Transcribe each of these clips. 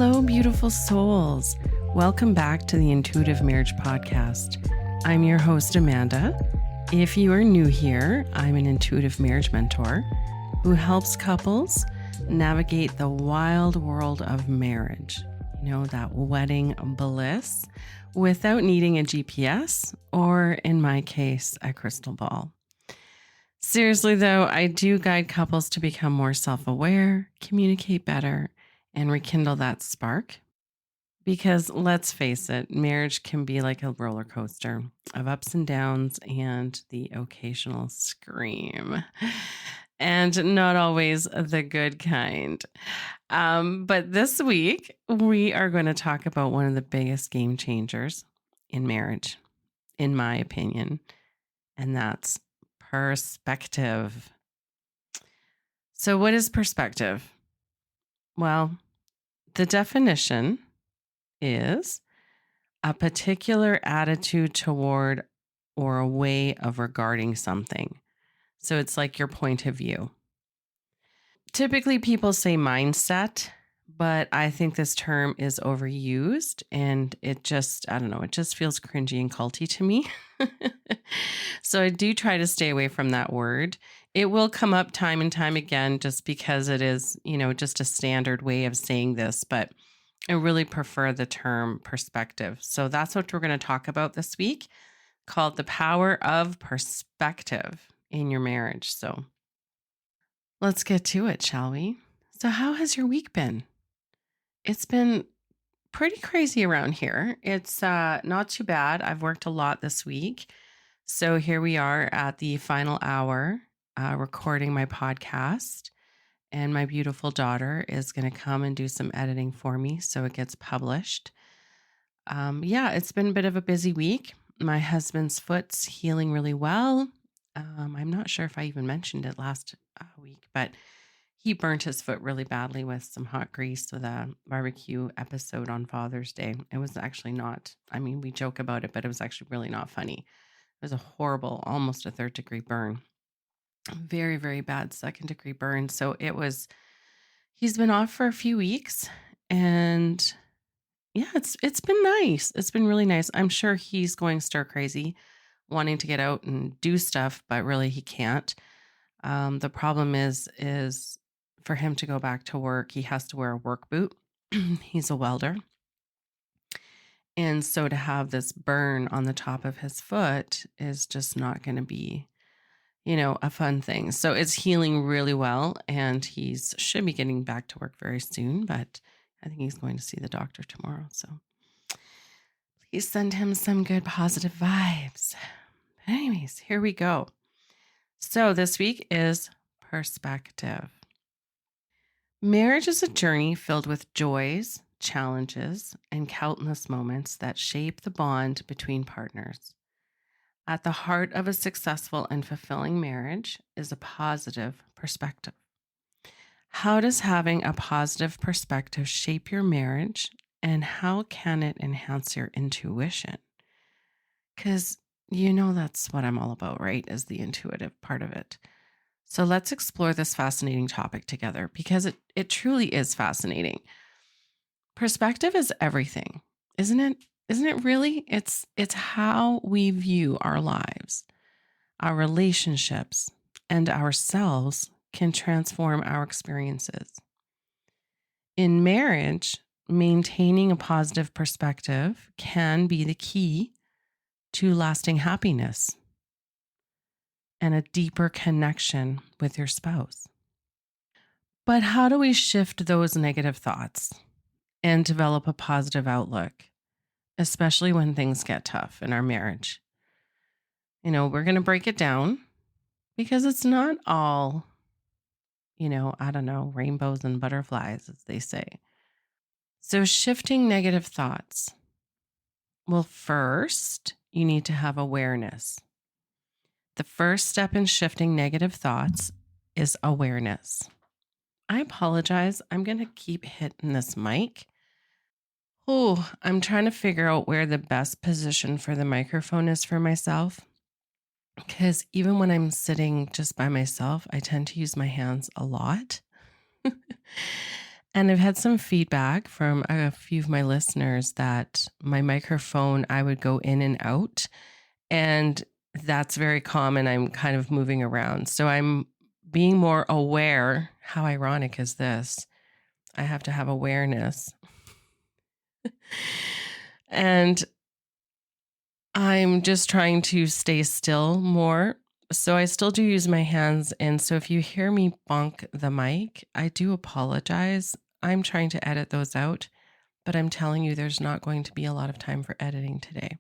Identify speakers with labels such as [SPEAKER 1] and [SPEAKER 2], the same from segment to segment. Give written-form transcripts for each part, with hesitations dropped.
[SPEAKER 1] Hello, beautiful souls. Welcome back to the Intuitive Marriage Podcast. I'm your host, Amanda. If you are new here, I'm an intuitive marriage mentor who helps couples navigate the wild world of marriage. You know, that wedding bliss without needing a GPS or, in my case, a crystal ball. Seriously, though, I do guide couples to become more self-aware, communicate better, and rekindle that spark. Because let's face it, marriage can be like a roller coaster of ups and downs and the occasional scream. And not always the good kind. But this week, we are going to talk about one of the biggest game changers in marriage, in my opinion, and that's perspective. So, what is perspective? Well, the definition is a particular attitude toward or a way of regarding something. So it's like your point of view. Typically, people say mindset, but I think this term is overused and it just feels cringy and culty to me. So I do try to stay away from that word. It will come up time and time again just because it is, just a standard way of saying this, but I really prefer the term perspective. So that's what we're going to talk about this week, called the power of perspective in your marriage. So let's get to it, shall we? So how has your week been? It's been pretty crazy around here. It's not too bad. I've worked a lot this week. So here we are at the final hour recording my podcast. And my beautiful daughter is going to come and do some editing for me so it gets published. It's been a bit of a busy week. My husband's foot's healing really well. I'm not sure if I even mentioned it last week, but he burnt his foot really badly with some hot grease with a barbecue episode on Father's Day. It was actually not, we joke about it, but it was actually really not funny. It was a horrible, almost a 3rd-degree burn. Very, very bad 2nd-degree burn. So he's been off for a few weeks and it's been nice. It's been really nice. I'm sure he's going stir crazy wanting to get out and do stuff, but really he can't. The problem is for him to go back to work, he has to wear a work boot. He's a welder. And so to have this burn on the top of his foot is just not going to be, a fun thing. So it's healing really well and should be getting back to work very soon, but I think he's going to see the doctor tomorrow. So please send him some good positive vibes. But anyways, here we go. So this week is perspective. Marriage is a journey filled with joys, challenges, and countless moments that shape the bond between partners. At the heart of a successful and fulfilling marriage is a positive perspective. How does having a positive perspective shape your marriage, and how can it enhance your intuition? Because that's what I'm all about, right? Is the intuitive part of it. So let's explore this fascinating topic together because it truly is fascinating. Perspective is everything, isn't it? Isn't it really? It's how we view our lives, our relationships, and ourselves can transform our experiences. In marriage, maintaining a positive perspective can be the key to lasting happiness and a deeper connection with your spouse. But how do we shift those negative thoughts and develop a positive outlook, especially when things get tough in our marriage? We're going to break it down because it's not all, rainbows and butterflies, as they say. So shifting negative thoughts. Well, first, you need to have awareness. The first step in shifting negative thoughts is awareness. I apologize. I'm going to keep hitting this mic. I'm trying to figure out where the best position for the microphone is for myself. Because even when I'm sitting just by myself, I tend to use my hands a lot. And I've had some feedback from a few of my listeners that my microphone, I would go in and out. And that's very common. I'm kind of moving around. So I'm being more aware. How ironic is this? I have to have awareness. And I'm just trying to stay still more. So I still do use my hands. And so if you hear me bonk the mic, I do apologize. I'm trying to edit those out, but I'm telling you, there's not going to be a lot of time for editing today.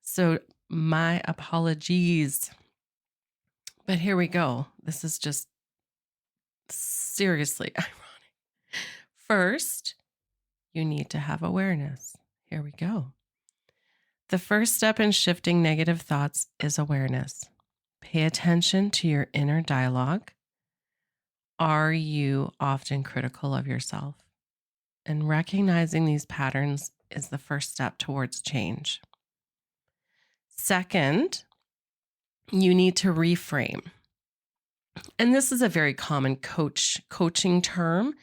[SPEAKER 1] So my apologies. But here we go. This is just seriously ironic. First, you need to have awareness. Here we go. The first step in shifting negative thoughts is awareness. Pay attention to your inner dialogue. Are you often critical of yourself? And recognizing these patterns is the first step towards change. Second, you need to reframe. And this is a very common coaching term.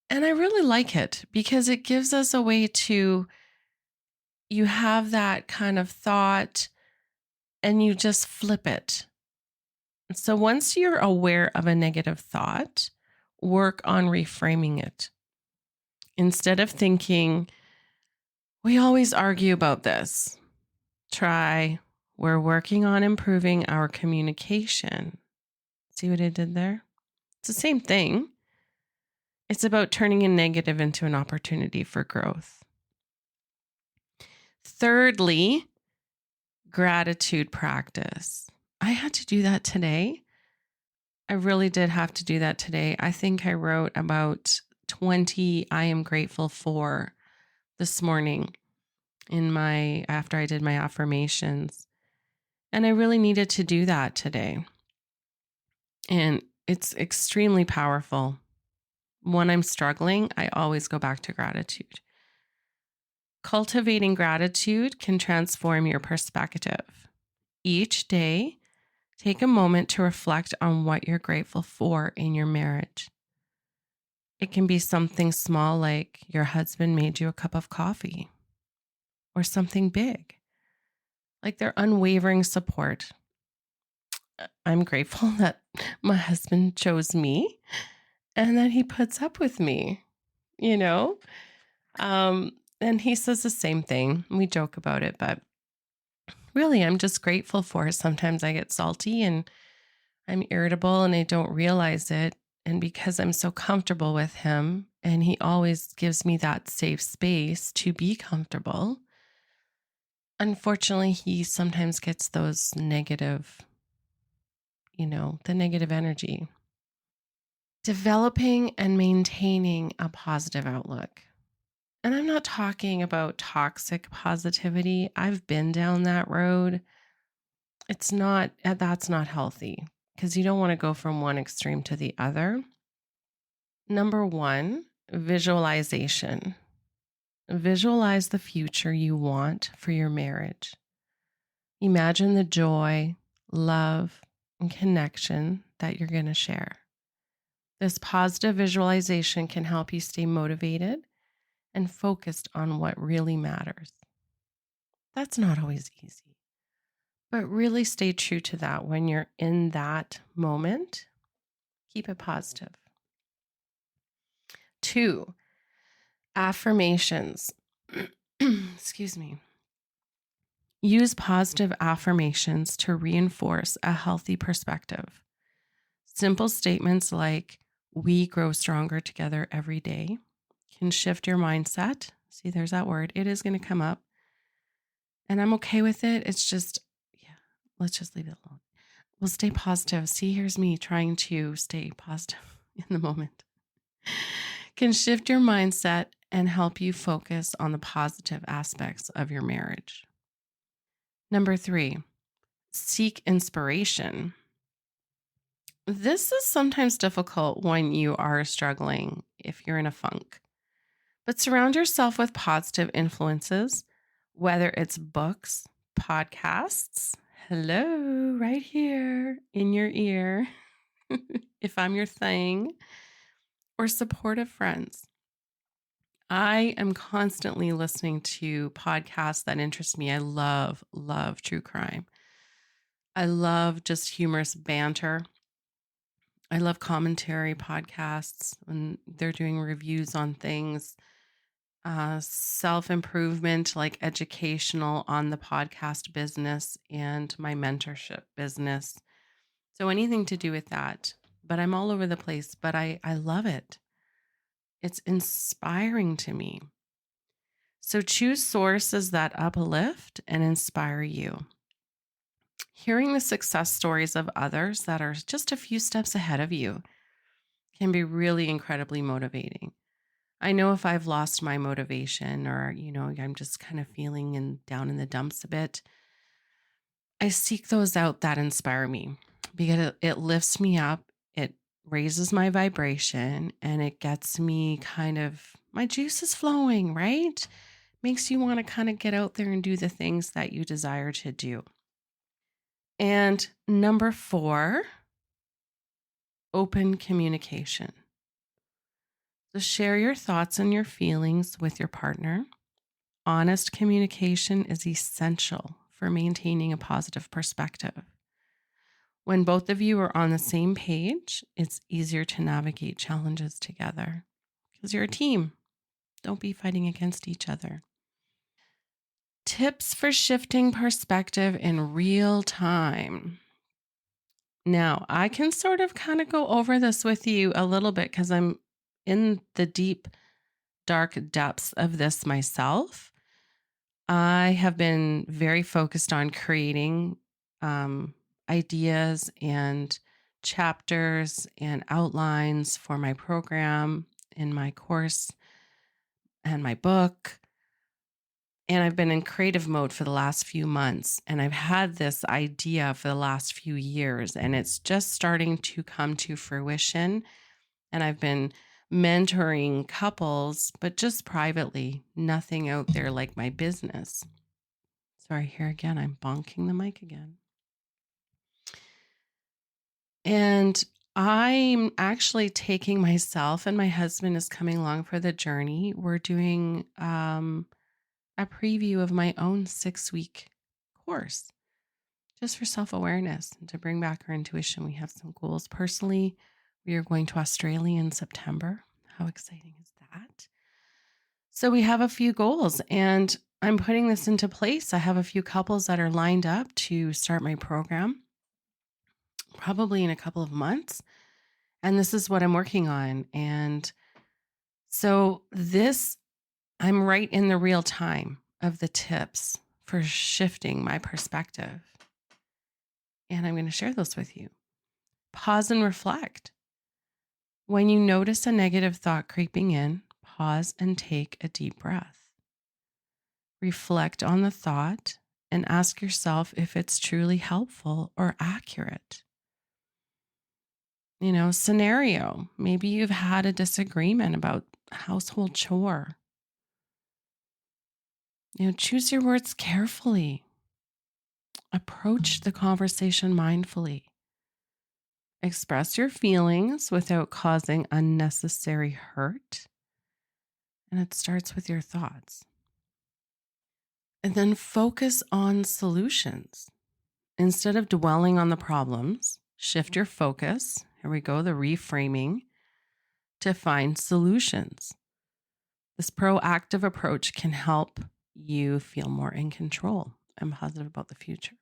[SPEAKER 1] And I really like it because it gives us a way to, you have that kind of thought and you just flip it. So once you're aware of a negative thought, work on reframing it. Instead of thinking, we always argue about this, try, we're working on improving our communication. See what I did there? It's the same thing. It's about turning a negative into an opportunity for growth. Thirdly, gratitude practice. I had to do that today. I really did have to do that today. I think I wrote about 20 I am grateful for this morning after I did my affirmations. And I really needed to do that today. And it's extremely powerful. When I'm struggling, I always go back to gratitude. Cultivating gratitude can transform your perspective. Each day, take a moment to reflect on what you're grateful for in your marriage. It can be something small like your husband made you a cup of coffee, or something big like their unwavering support. I'm grateful that my husband chose me and that he puts up with me, you know? And he says the same thing. We joke about it, but really, I'm just grateful for it. Sometimes I get salty and I'm irritable and I don't realize it. And because I'm so comfortable with him and he always gives me that safe space to be comfortable, unfortunately, he sometimes gets those negative, the negative energy. Developing and maintaining a positive outlook. And I'm not talking about toxic positivity. I've been down that road. That's not healthy because you don't want to go from one extreme to the other. Number one, visualization. Visualize the future you want for your marriage. Imagine the joy, love, and connection that you're going to share. This positive visualization can help you stay motivated and focused on what really matters. That's not always easy, but really stay true to that when you're in that moment. Keep it positive. 2, affirmations. Excuse me. Use positive affirmations to reinforce a healthy perspective. Simple statements like, we grow stronger together every day, can shift your mindset. See, there's that word. It is going to come up. And I'm okay with it. It's just, let's just leave it alone. We'll stay positive. See, here's me trying to stay positive in the moment. Can shift your mindset and help you focus on the positive aspects of your marriage. Number 3, seek inspiration. This is sometimes difficult when you are struggling, if you're in a funk. But surround yourself with positive influences, whether it's books, podcasts, hello, right here in your ear, if I'm your thing, or supportive friends. I am constantly listening to podcasts that interest me. I love true crime. I love just humorous banter. I love commentary podcasts when they're doing reviews on things, self improvement, like educational on the podcast business and my mentorship business. So anything to do with that. But I'm all over the place, but I love it. It's inspiring to me. So choose sources that uplift and inspire you. Hearing the success stories of others that are just a few steps ahead of you can be really incredibly motivating. I know if I've lost my motivation or, I'm just kind of feeling down in the dumps a bit, I seek those out that inspire me because it lifts me up, it raises my vibration, and it gets me my juice is flowing, right? Makes you want to kind of get out there and do the things that you desire to do. And number 4, open communication. So share your thoughts and your feelings with your partner. Honest communication is essential for maintaining a positive perspective. When both of you are on the same page, it's easier to navigate challenges together because you're a team. Don't be fighting against each other. Tips for shifting perspective in real time. Now, I can sort of kind of go over this with you a little bit because I'm in the deep, dark depths of this myself. I have been very focused on creating ideas and chapters and outlines for my program in my course and my book. And I've been in creative mode for the last few months. And I've had this idea for the last few years, and it's just starting to come to fruition. And I've been mentoring couples, but just privately, nothing out there like my business. Sorry, here again, I'm bonking the mic again. And I'm actually taking myself, and my husband is coming along for the journey. We're doing a preview of my own 6-week course just for self-awareness and to bring back our intuition. We have some goals. Personally, we are going to Australia in September. How exciting is that? So we have a few goals, and I'm putting this into place. I have a few couples that are lined up to start my program probably in a couple of months. And this is what I'm working on. And so I'm right in the real time of the tips for shifting my perspective. And I'm going to share those with you. Pause and reflect. When you notice a negative thought creeping in, pause and take a deep breath. Reflect on the thought and ask yourself if it's truly helpful or accurate. Scenario. Maybe you've had a disagreement about a household chore. Choose your words carefully. Approach the conversation mindfully. Express your feelings without causing unnecessary hurt. And it starts with your thoughts. And then focus on solutions. Instead of dwelling on the problems, shift your focus. Here we go, the reframing to find solutions. This proactive approach can help you feel more in control and positive about the future.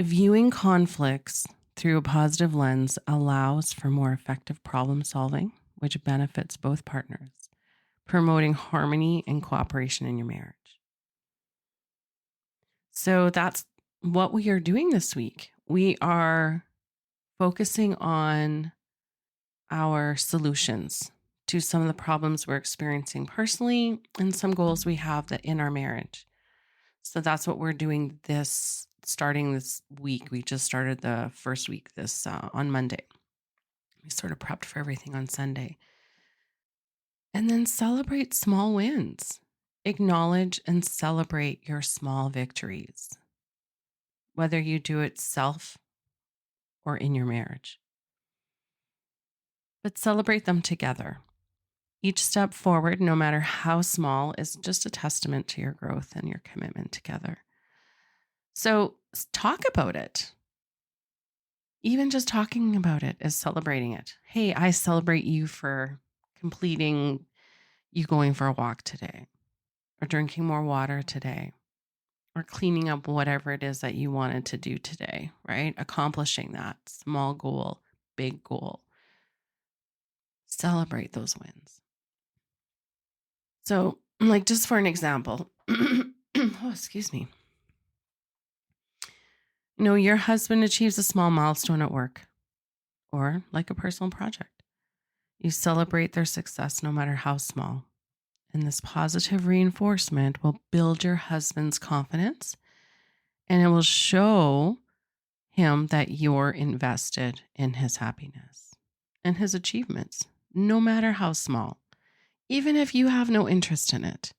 [SPEAKER 1] Viewing conflicts through a positive lens allows for more effective problem solving, which benefits both partners, promoting harmony and cooperation in your marriage. So that's what we are doing this week. We are focusing on our solutions to some of the problems we're experiencing personally and some goals we have that in our marriage. So that's what we're doing starting this week. We just started the first week on Monday. We sort of prepped for everything on Sunday. And then celebrate small wins. Acknowledge and celebrate your small victories, whether you do it self or in your marriage. but celebrate them together. Each step forward, no matter how small, is just a testament to your growth and your commitment together. So talk about it. Even just talking about it is celebrating it. Hey, I celebrate you for completing you going for a walk today, or drinking more water today, or cleaning up whatever it is that you wanted to do today, right? Accomplishing that small goal, big goal. Celebrate those wins. So, like, just for an example, oh, excuse me. Your husband achieves a small milestone at work, or like a personal project. You celebrate their success no matter how small. And this positive reinforcement will build your husband's confidence, and it will show him that you're invested in his happiness and his achievements, no matter how small, even if you have no interest in it.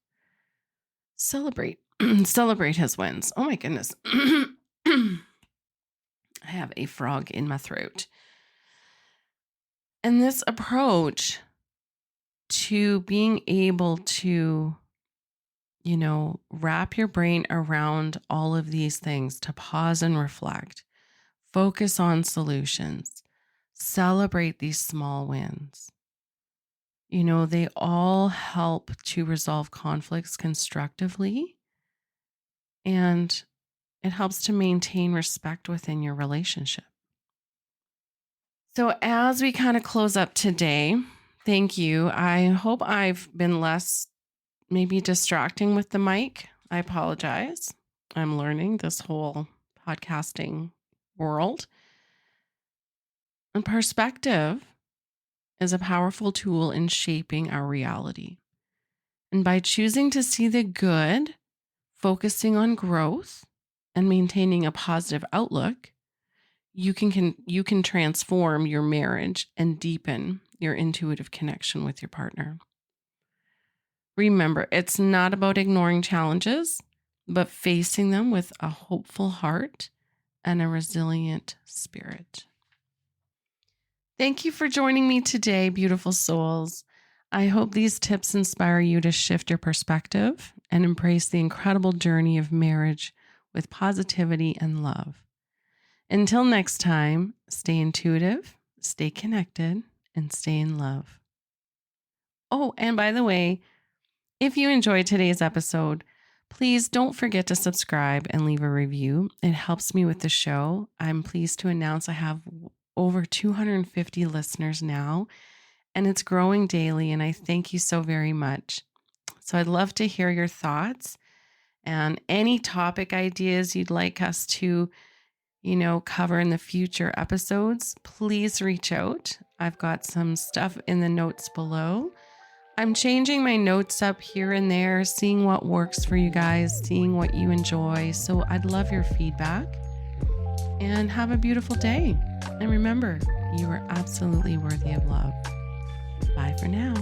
[SPEAKER 1] Celebrate his wins. Oh my goodness. I have a frog in my throat. And this approach to being able to, wrap your brain around all of these things, to pause and reflect, focus on solutions, celebrate these small wins. They all help to resolve conflicts constructively, and it helps to maintain respect within your relationship. So as we kind of close up today, thank you. I hope I've been less maybe distracting with the mic. I apologize. I'm learning this whole podcasting world. And perspective is a powerful tool in shaping our reality. And by choosing to see the good, focusing on growth, and maintaining a positive outlook, you can transform your marriage and deepen your intuitive connection with your partner. Remember, it's not about ignoring challenges, but facing them with a hopeful heart and a resilient spirit. Thank you for joining me today, beautiful souls. I hope these tips inspire you to shift your perspective and embrace the incredible journey of marriage with positivity and love. Until next time, stay intuitive, stay connected, and stay in love. Oh, and by the way, if you enjoyed today's episode, please don't forget to subscribe and leave a review. It helps me with the show. I'm pleased to announce I have over 250 listeners now, and it's growing daily, and I thank you so very much. So I'd love to hear your thoughts and any topic ideas you'd like us to cover in the future episodes. Please reach out. I've got some stuff in the notes below. I'm changing my notes up here and there, seeing what works for you guys, seeing what you enjoy. So I'd love your feedback, and have a beautiful day. And remember, you are absolutely worthy of love. Bye for now.